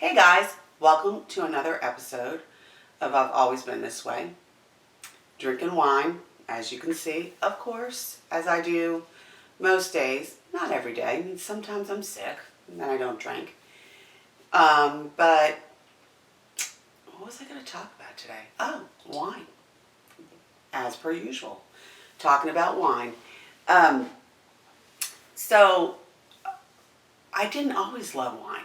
Hey guys, welcome to another episode of I've Always Been This Way. Drinking wine, as you can see, of course, as I do most days. Not every day. I mean, sometimes I'm sick and then I don't drink. But what was I going to talk about today? Oh, wine. As per usual. Talking about wine. So, I didn't always love wine.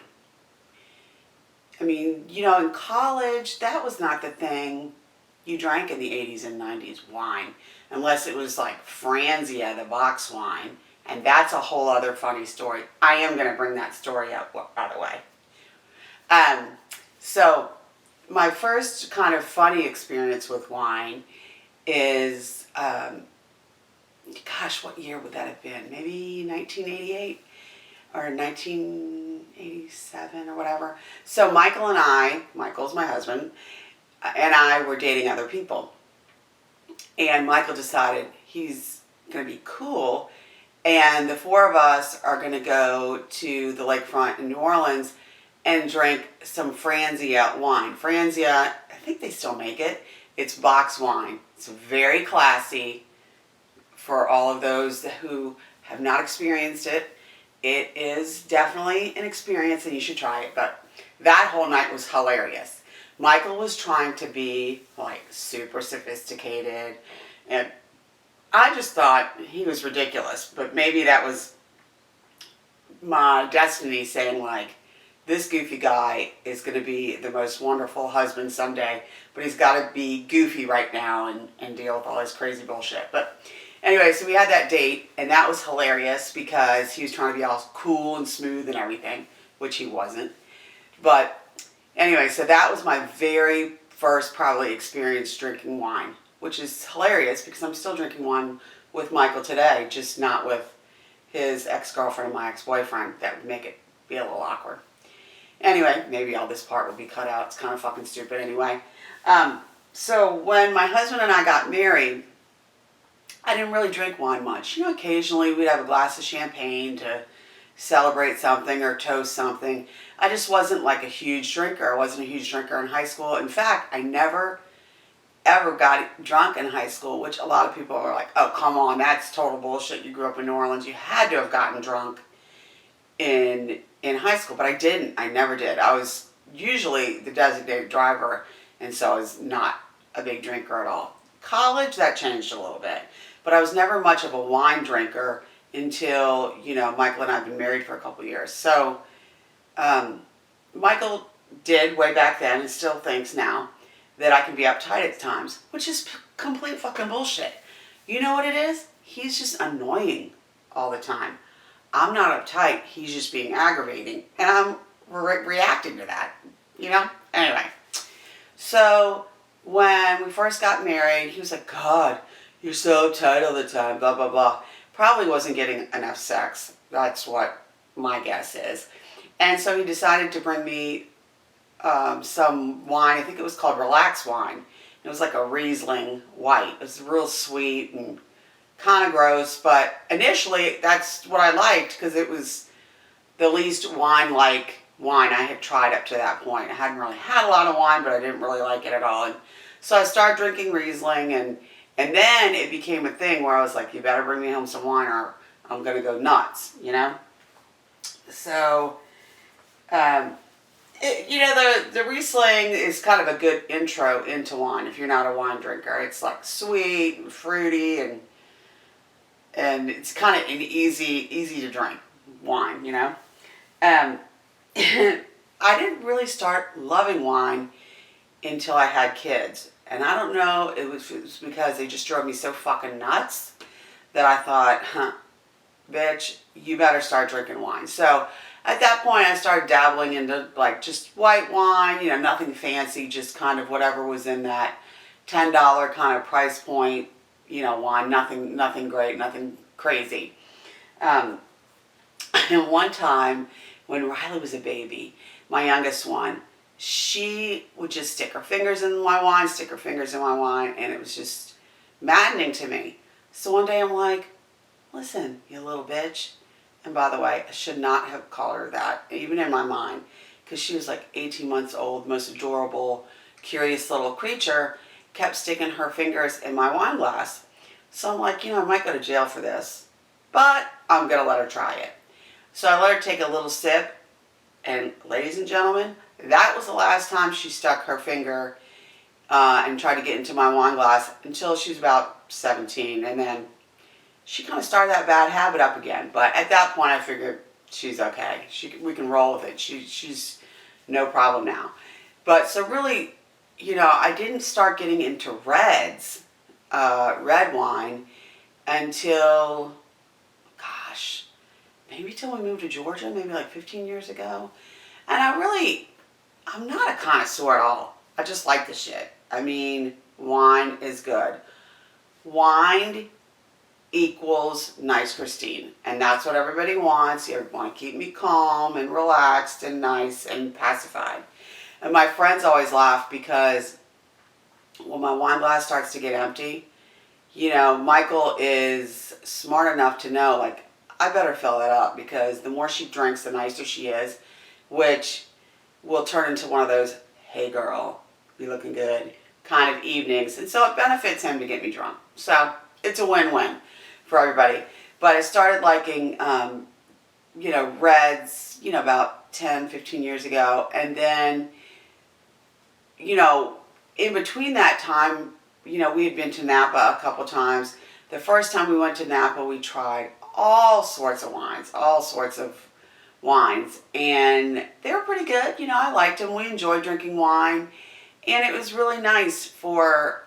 I mean, in college, that was not the thing you drank in the 80s and 90s, wine. Unless it was like Franzia, the box wine. And that's a whole other funny story. I am going to bring that story up, by the way. So, my first kind of funny experience with wine is, what year would that have been? Maybe 1988? Or 1987 or whatever. So Michael's my husband, and I were dating other people. And Michael decided he's going to be cool, and the four of us are going to go to the lakefront in New Orleans and drink some Franzia wine. Franzia, I think they still make it. It's box wine. It's very classy for all of those who have not experienced it. It is definitely an experience and you should try it, but that whole night was hilarious. Michael was trying to be like super sophisticated and I just thought he was ridiculous, but maybe that was my destiny saying like, this goofy guy is going to be the most wonderful husband someday, but he's got to be goofy right now and deal with all his crazy bullshit. But anyway, so we had that date, and that was hilarious because he was trying to be all cool and smooth and everything, which he wasn't. But anyway, so that was my very first probably experience drinking wine, which is hilarious because I'm still drinking wine with Michael today, just not with his ex-girlfriend and my ex-boyfriend. That would make it be a little awkward. Anyway, maybe all this part will be cut out. It's kind of fucking stupid anyway. So when my husband and I got married, I didn't really drink wine much. Occasionally we'd have a glass of champagne to celebrate something or toast something. I just wasn't like a huge drinker. I wasn't a huge drinker in high school. In fact, I never ever got drunk in high school, which a lot of people are like, oh, come on, that's total bullshit. You grew up in New Orleans. You had to have gotten drunk in high school, but I didn't. I never did. I was usually the designated driver, and so I was not a big drinker at all. College, that changed a little bit. But I was never much of a wine drinker until, Michael and I have been married for a couple years. So, Michael did way back then and still thinks now that I can be uptight at times, which is complete fucking bullshit. You know what it is? He's just annoying all the time. I'm not uptight. He's just being aggravating. And I'm reacting to that, Anyway, so when we first got married, he was like, God, you're so uptight all the time, blah, blah, blah. Probably wasn't getting enough sex. That's what my guess is. And so he decided to bring me some wine. I think it was called Relax wine. It was like a Riesling white. It was real sweet and kind of gross, but initially that's what I liked because it was the least wine-like wine I had tried up to that point. I hadn't really had a lot of wine, but I didn't really like it at all. And so I started drinking Riesling, and then it became a thing where I was like, you better bring me home some wine or I'm going to go nuts, So, the Riesling is kind of a good intro into wine if you're not a wine drinker. It's like sweet and fruity and it's kind of an easy to drink wine, I didn't really start loving wine until I had kids. And I don't know, it was because they just drove me so fucking nuts that I thought, bitch, you better start drinking wine. So at that point I started dabbling into like just white wine, nothing fancy, just kind of whatever was in that $10 kind of price point, wine, nothing great, nothing crazy. And one time when Riley was a baby, my youngest one, she would just stick her fingers in my wine, and it was just maddening to me. So one day I'm like, listen, you little bitch. And by the way, I should not have called her that, even in my mind, because she was like 18 months old, most adorable, curious little creature, kept sticking her fingers in my wine glass. So I'm like, I might go to jail for this, but I'm going to let her try it. So I let her take a little sip, and ladies and gentlemen, that was the last time she stuck her finger and tried to get into my wine glass until she was about 17. And then she kind of started that bad habit up again. But at that point, I figured she's okay. We can roll with it. She's no problem now. But so really, I didn't start getting into red wine until, gosh, maybe till we moved to Georgia, maybe like 15 years ago. And I'm not a connoisseur at all. I just like the shit. I mean, wine is good. Wine equals nice Christine. And that's what everybody wants. You want to keep me calm and relaxed and nice and pacified. And my friends always laugh because when my wine glass starts to get empty, Michael is smart enough to know, like, I better fill that up because the more she drinks, the nicer she is, which will turn into one of those, hey girl, you looking good kind of evenings. And so it benefits him to get me drunk. So it's a win-win for everybody. But I started liking, reds, about 10, 15 years ago. And then, in between that time, we had been to Napa a couple times. The first time we went to Napa, we tried all sorts of wines, and they were pretty good. I liked them. We enjoyed drinking wine, and it was really nice for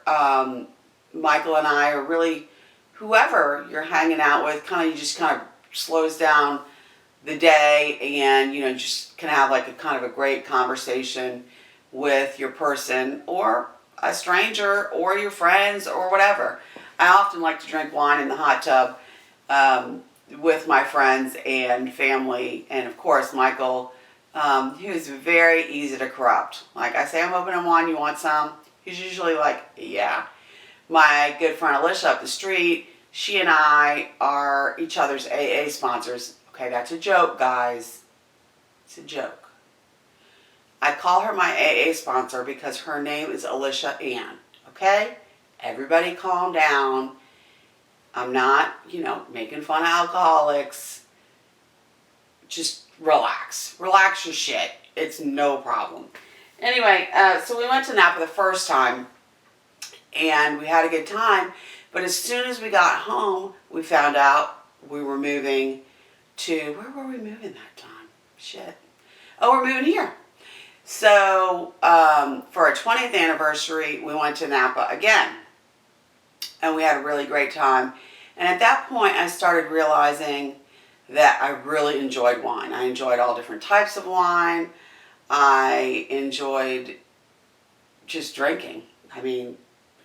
Michael and I, or really whoever you're hanging out with, you just kind of slows down the day, and just can have like a kind of a great conversation with your person, or a stranger, or your friends, or whatever. I often like to drink wine in the hot tub with my friends and family, and of course Michael, who's very easy to corrupt. Like I say, I'm opening wine, you want some? He's usually like, yeah. My good friend Alicia up the street, she and I are each other's AA sponsors. Okay, that's a joke, guys. It's a joke. I call her my AA sponsor because her name is Alicia Ann. Okay? Everybody calm down. I'm not, making fun of alcoholics. Just relax. Relax your shit. It's no problem. Anyway, so we went to Napa the first time, and we had a good time. But as soon as we got home, we found out we were moving to, where were we moving that time? Shit. Oh, we're moving here. So for our 20th anniversary, we went to Napa again. And we had a really great time. And at that point, I started realizing that I really enjoyed wine. I enjoyed all different types of wine. I enjoyed just drinking. I mean,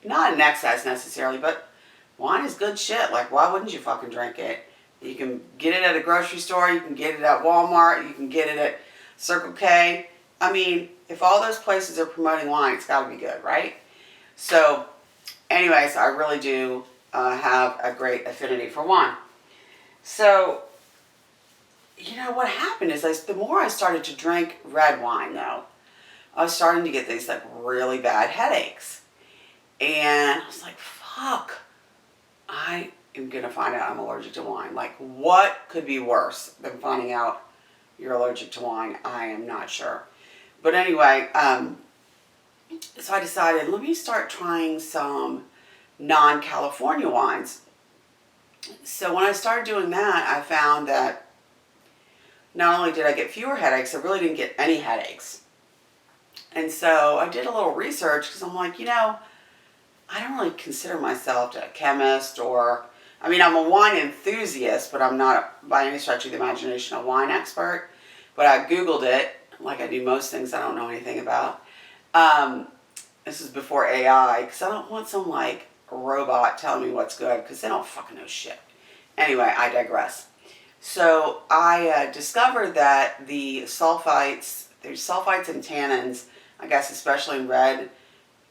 not in excess necessarily, but wine is good shit. Like, why wouldn't you fucking drink it? You can get it at a grocery store. You can get it at Walmart. You can get it at Circle K. I mean, if all those places are promoting wine, it's got to be good, right? So, anyways, I really do have a great affinity for wine. So, what happened is the more I started to drink red wine, though, I was starting to get these like really bad headaches. And I was like, fuck, I am going to find out I'm allergic to wine. Like, what could be worse than finding out you're allergic to wine? I am not sure. But anyway, so I decided, let me start trying some non-California wines. So when I started doing that, I found that not only did I get fewer headaches, I really didn't get any headaches. And so I did a little research because I'm like, I don't really consider myself a chemist I'm a wine enthusiast, but I'm not by any stretch of the imagination a wine expert. But I Googled it, like I do most things I don't know anything about. This is before AI, because I don't want some like robot telling me what's good, because they don't fucking know shit. Anyway, I digress. So I discovered that there's sulfites and tannins, I guess especially in red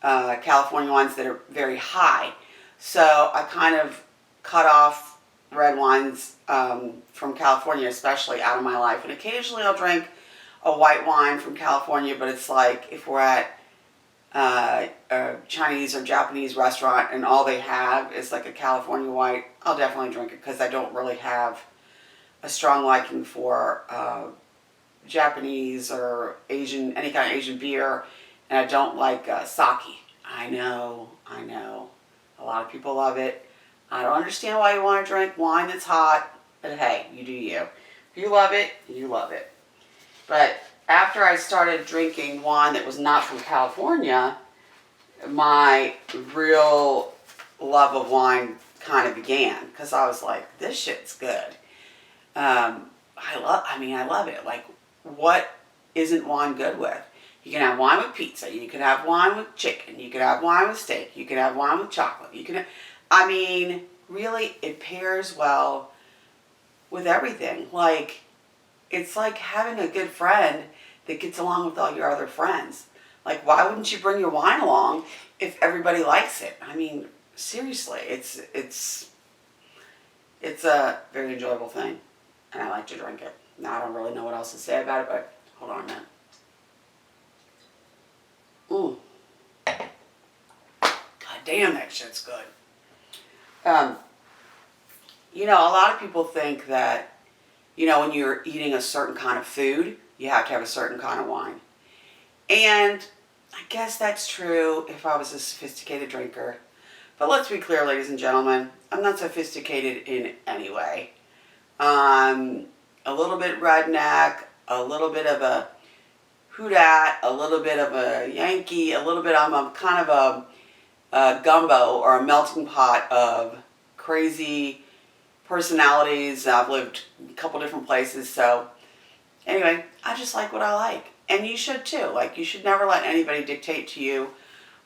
California wines, that are very high. So I kind of cut off red wines from California especially out of my life. And occasionally I'll drink a white wine from California, but it's like if we're at a Chinese or Japanese restaurant and all they have is like a California white, I'll definitely drink it because I don't really have a strong liking for Japanese or Asian, any kind of Asian beer, and I don't like sake. I know. A lot of people love it. I don't understand why you want to drink wine that's hot, but hey, you do you. If you love it, you love it. But after I started drinking wine that was not from California, my real love of wine kind of began because I was like, this shit's good. I love it. Like, what isn't wine good with? You can have wine with pizza. You can have wine with chicken. You can have wine with steak. You can have wine with chocolate. Really, it pairs well with everything. Like, it's like having a good friend that gets along with all your other friends. Like, why wouldn't you bring your wine along if everybody likes it? I mean, seriously, it's a very enjoyable thing, and I like to drink it. Now, I don't really know what else to say about it, but hold on a minute. Ooh. God damn, that shit's good. A lot of people think that, when you're eating a certain kind of food, you have to have a certain kind of wine. And I guess that's true if I was a sophisticated drinker. But let's be clear, ladies and gentlemen, I'm not sophisticated in any way. I'm a little bit redneck, a little bit of a hoodat, a little bit of a Yankee, I'm a kind of a gumbo or a melting pot of crazy personalities. I've lived a couple different places, so anyway, I just like what I like. And you should too. Like, you should never let anybody dictate to you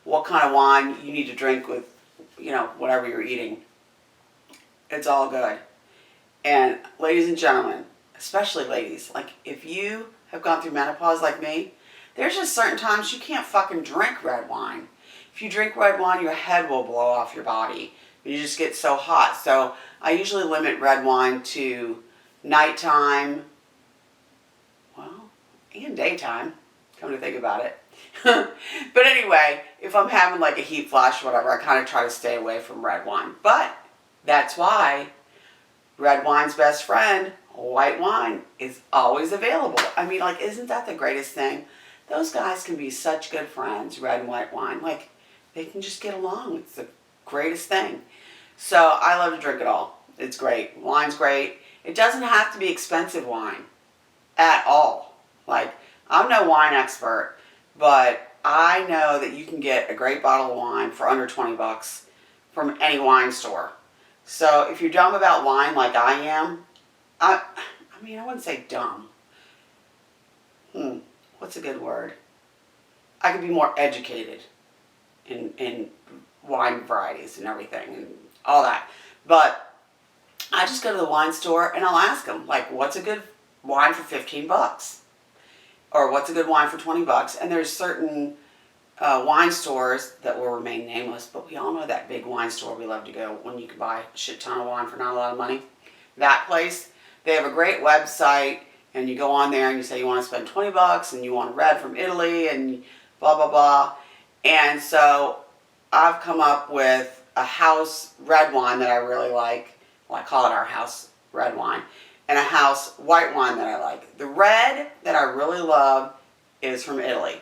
what kind of wine you need to drink with, whatever you're eating. It's all good. And ladies and gentlemen, especially ladies, like, if you have gone through menopause like me, there's just certain times you can't fucking drink red wine. If you drink red wine, your head will blow off your body. You just get so hot. So I usually limit red wine to nighttime, and daytime, come to think about it. But anyway, if I'm having like a heat flash or whatever, I kind of try to stay away from red wine. But that's why red wine's best friend, white wine, is always available. Isn't that the greatest thing? Those guys can be such good friends, red and white wine. Like, they can just get along. It's the greatest thing. So I love to drink it all. It's great. Wine's great. It doesn't have to be expensive wine at all. Like, I'm no wine expert, but I know that you can get a great bottle of wine for under $20 from any wine store. So if you're dumb about wine like I am, I wouldn't say dumb. What's a good word? I could be more educated in wine varieties and everything and all that. But I just go to the wine store and I'll ask them, like, what's a good wine for $15? Or what's a good wine for $20? And there's certain wine stores that will remain nameless, but we all know that big wine store we love to go when you can buy a shit ton of wine for not a lot of money. That place, they have a great website, and you go on there and you say you want to spend $20 and you want red from Italy and blah, blah, blah. And so I've come up with a house red wine that I really like. Well, I call it our house red wine. And a house white wine that I like. The red that I really love is from Italy.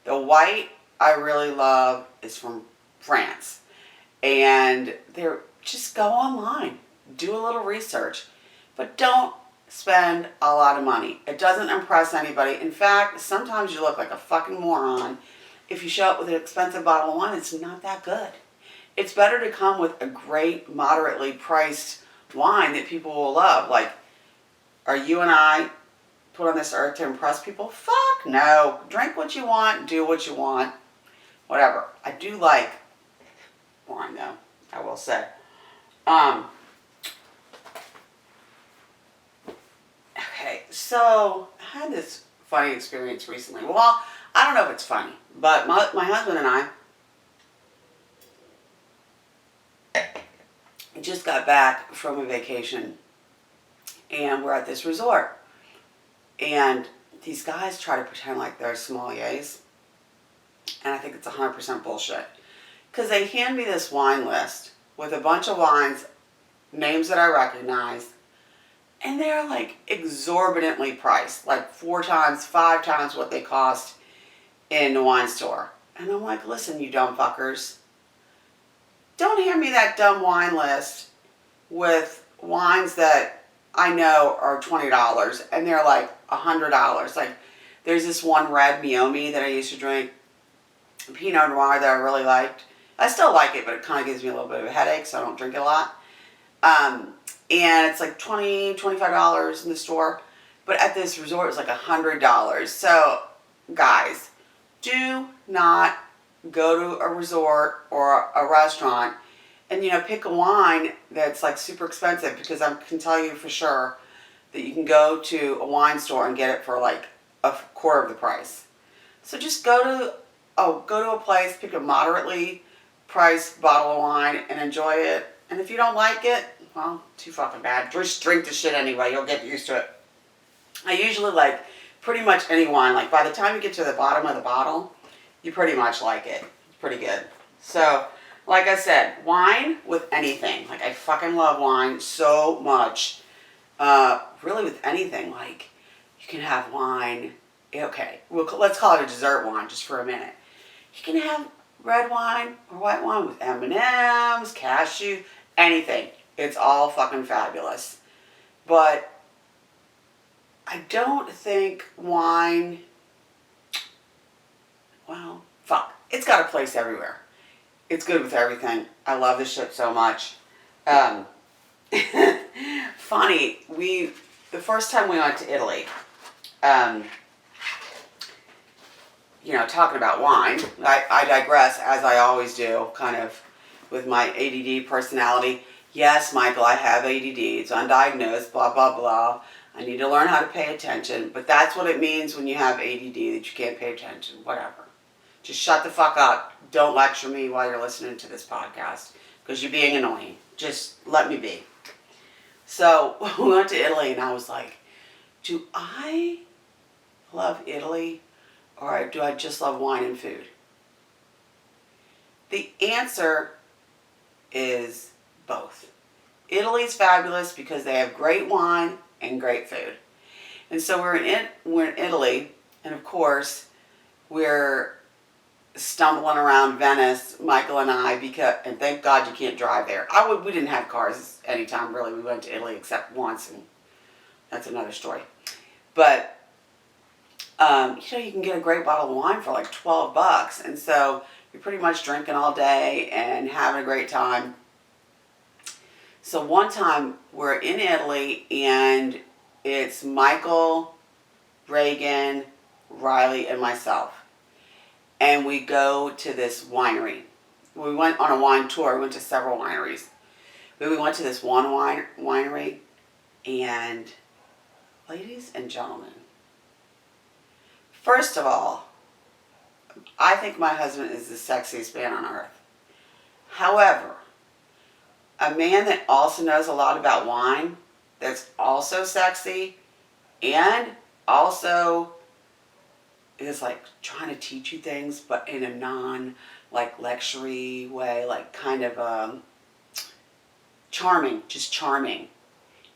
The white I really love is from France. And just go online, do a little research, but don't spend a lot of money. It doesn't impress anybody. In fact, sometimes you look like a fucking moron if you show up with an expensive bottle of wine. It's not that good. It's better to come with a great, moderately priced wine that people will love. Like, are you and I put on this earth to impress people? Fuck no. Drink what you want, do what you want, whatever. I do like wine, though, I will say. Okay, so I had this funny experience recently. Well, I don't know if it's funny, but my husband and I just got back from a vacation, and we're at this resort. And these guys try to pretend like they're sommeliers, and I think it's 100% bullshit. Because they hand me this wine list with a bunch of wines, names that I recognize, and they're like exorbitantly priced, like 4 times, 5 times what they cost in the wine store. And I'm like, listen, you dumb fuckers. Don't hand me that dumb wine list with wines that I know are $20 and they're like $100. Like, there's this one red Meiomi that I used to drink, Pinot Noir, that I really liked. I still like it, but it kind of gives me a little bit of a headache, so I don't drink it a lot. And it's like $20, $25 in the store. But at this resort, it's like $100. So, guys, do not go to a resort or a restaurant and, pick a wine that's like super expensive, because I can tell you for sure that you can go to a wine store and get it for like a quarter of the price. So just go to a place, pick a moderately priced bottle of wine and enjoy it. And if you don't like it, well, too fucking bad. Just drink the shit anyway. You'll get used to it. I usually like pretty much any wine. Like, by the time you get to the bottom of the bottle, you pretty much like it. It's pretty good. So, like I said, wine with anything. Like, I fucking love wine so much. Really with anything. Like, you can have wine. Okay, let's call it a dessert wine just for a minute. You can have red wine or white wine with M&Ms, cashew, anything. It's all fucking fabulous. But I don't think wine, well, fuck. It's got a place everywhere. It's good with everything. I love this shit so much. Funny, the first time we went to Italy, talking about wine, I digress, as I always do, kind of with my ADD personality. Yes, Michael, I have ADD. It's undiagnosed, blah, blah, blah. I need to learn how to pay attention. But that's what it means when you have ADD, that you can't pay attention. Whatever. Just shut the fuck up. Don't lecture me while you're listening to this podcast, because you're being annoying. Just let me be. So we went to Italy, and I was like, do I love Italy, or do I just love wine and food? The answer is both. Italy's fabulous because they have great wine and great food. And so we're in Italy, and of course, we're stumbling around Venice, Michael and I, and thank God you can't drive there. We didn't have cars anytime, really. We went to Italy except once, and that's another story. But, you can get a great bottle of wine for like $12, and so you're pretty much drinking all day and having a great time. So one time we're in Italy, and it's Michael, Reagan, Riley, and myself. And we go to this winery. We went on a wine tour. We went to several wineries. But we went to this one winery, and ladies and gentlemen, first of all, I think my husband is the sexiest man on earth. However, a man that also knows a lot about wine, that's also sexy, and also is like trying to teach you things, but in a lectury way, like kind of charming, just charming.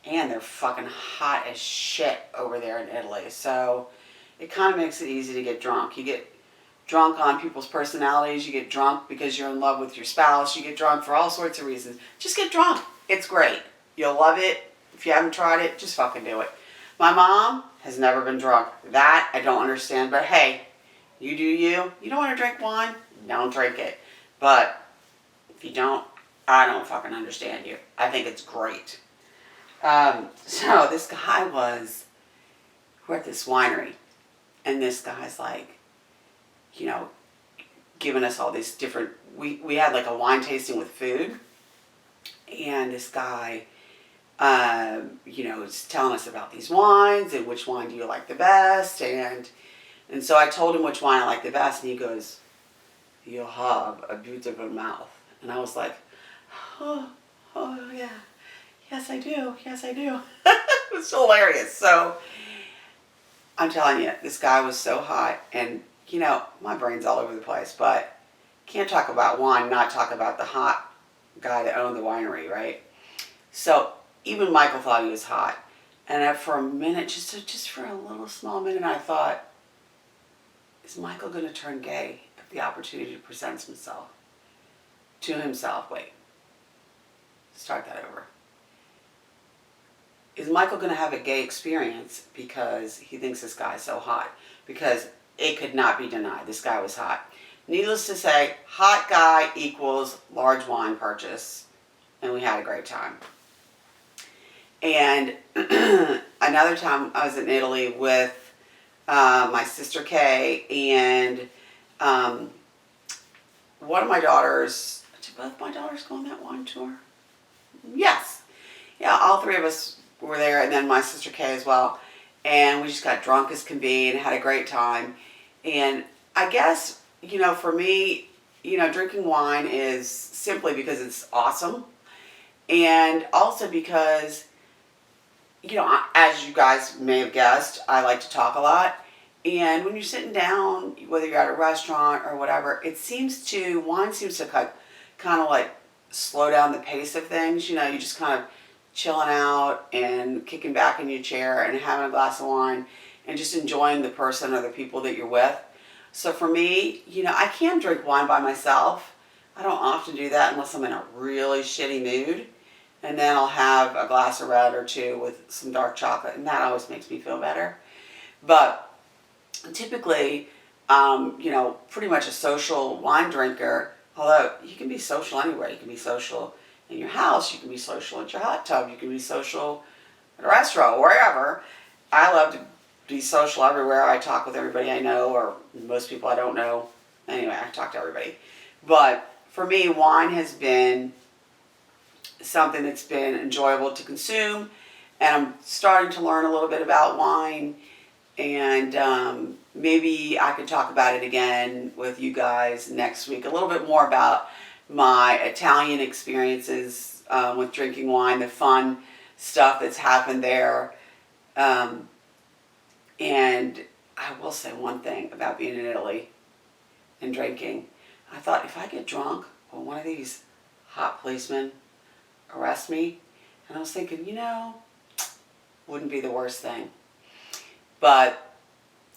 And they're fucking hot as shit over there in Italy. So it kind of makes it easy to get drunk. You get drunk on people's personalities. You get drunk because you're in love with your spouse. You get drunk for all sorts of reasons. Just get drunk. It's great. You'll love it. If you haven't tried it, just fucking do it. My mom has never been drunk. That I don't understand. But hey, you do you. You don't want to drink wine? Don't drink it. But if you don't, I don't fucking understand you. I think it's great. So this guy we're at this winery, and this guy's like, giving us all these different, we had like a wine tasting with food, and this guy, is telling us about these wines, and which wine do you like the best, and so I told him which wine I like the best, and he goes, you have a beautiful mouth. And I was like, oh yeah. Yes, I do. It was hilarious. So I'm telling you, this guy was so hot, and you know, my brain's all over the place, but can't talk about wine, not talk about the hot guy that owned the winery, right? So even Michael thought he was hot, and for a minute, just for a little small minute, I thought, is Michael going to turn gay if the opportunity presents himself to himself? Wait, start that over. Is Michael going to have a gay experience because he thinks this guy's so hot? Because it could not be denied. This guy was hot. Needless to say, hot guy equals large wine purchase. And we had a great time. And another time I was in Italy with my sister Kay and one of my daughters. Did both my daughters go on that wine tour? Yes. Yeah, all three of us were there, and then my sister Kay as well. And we just got drunk as can be and had a great time. And I guess, you know, for me, you know, drinking wine is simply because it's awesome. And also because, you know, as you guys may have guessed, I like to talk a lot. And when you're sitting down, whether you're at a restaurant or whatever, wine seems to kind of like slow down the pace of things. You know, you just kind of chilling out and kicking back in your chair and having a glass of wine and just enjoying the person or the people that you're with. So for me, you know, I can drink wine by myself. I don't often do that unless I'm in a really shitty mood. And then I'll have a glass of red or two with some dark chocolate, and that always makes me feel better. But typically, you know, pretty much a social wine drinker, although you can be social anywhere. You can be social in your house, you can be social at your hot tub, you can be social at a restaurant, wherever. I love to be social everywhere. I talk with everybody I know, or most people I don't know. Anyway, I talk to everybody. But for me, wine has been something that's been enjoyable to consume, and I'm starting to learn a little bit about wine, and maybe I could talk about it again with you guys next week, a little bit more about my Italian experiences with drinking wine, the fun stuff that's happened there. And I will say one thing about being in Italy and drinking. I thought, if I get drunk or one of these hot policemen arrest me, and I was thinking, you know, wouldn't be the worst thing. But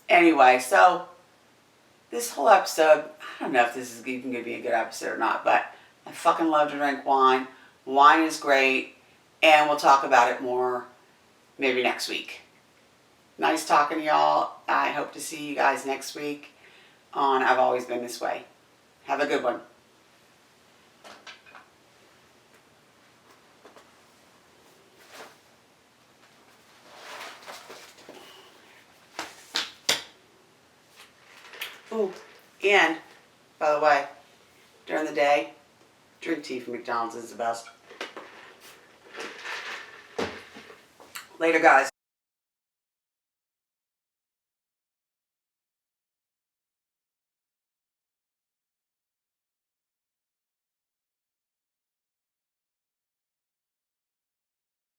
anyway, so this whole episode, I don't know if this is even going to be a good episode or not, but I fucking love to drink wine. Wine is great, and we'll talk about it more maybe next week. Nice talking to y'all. I hope to see you guys next week on I've Always Been This Way. Have a good one. Ooh, and, by the way, during the day, drink tea from McDonald's is the best. Later, guys.